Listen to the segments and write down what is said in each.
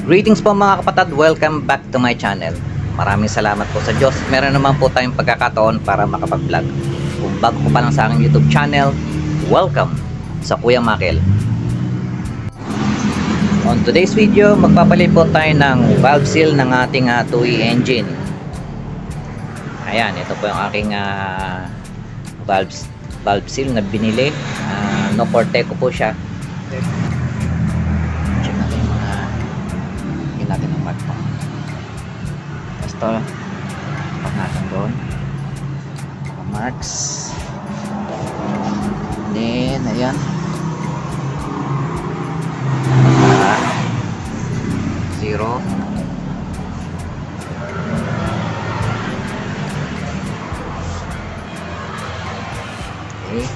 Greetings po mga kapatid, welcome back to my channel. Maraming salamat po sa Diyos. Meron naman po tayong pagkakataon para makapag-vlog. Kung bago po pa lang sa aking YouTube channel, welcome sa Kuya Makel. On today's video, magpapalit po tayo ng valve seal ng ating 2E engine. Ayan, ito po yung aking valve seal na binili. No corte ko po siya. Check natin yung mga natin ng mark pa. Basta pag natin doon mga marks, then ayan zero, okay.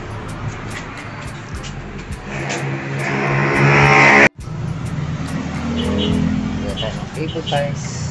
Cable ties.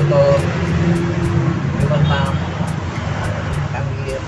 ito, human ma'am, kang here.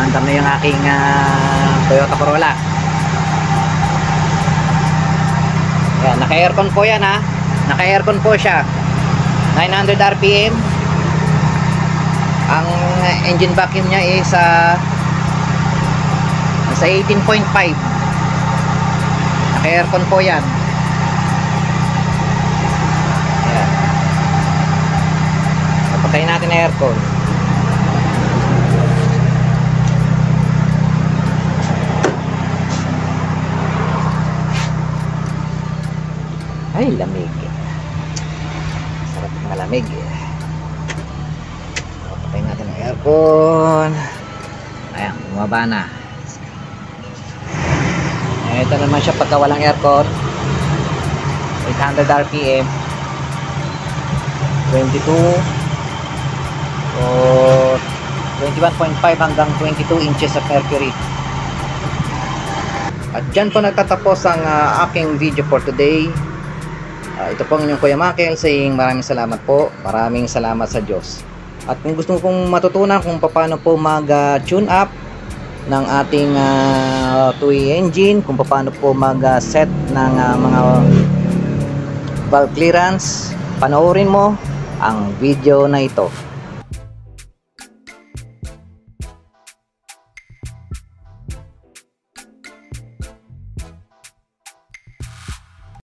Umaandar na yung aking Toyota Corolla. Yan, naka-aircon po yan ha. Naka-aircon po siya. 900 RPM. Ang engine vacuum niya is sa 18.5. Naka-aircon po yan. Ayan. Napatayin natin ang aircon. Ay, lamig. Sarap ng malamig. Napatayin natin ang aircon. Ayan, bumaba na. Ito naman siya pagka walang aircon. 800 RPM. 22 o 21.5 hanggang 22 inches of mercury. At dyan po nagtatapos ang aking video for today. Ito po ang inyong Kuya Makel saying maraming salamat po. Maraming salamat sa Diyos. At kung gusto pong matutunan kung paano po mag-tune up ng ating two-way engine, kung paano po mag-set ng mga valve clearance, panoorin mo ang video na ito.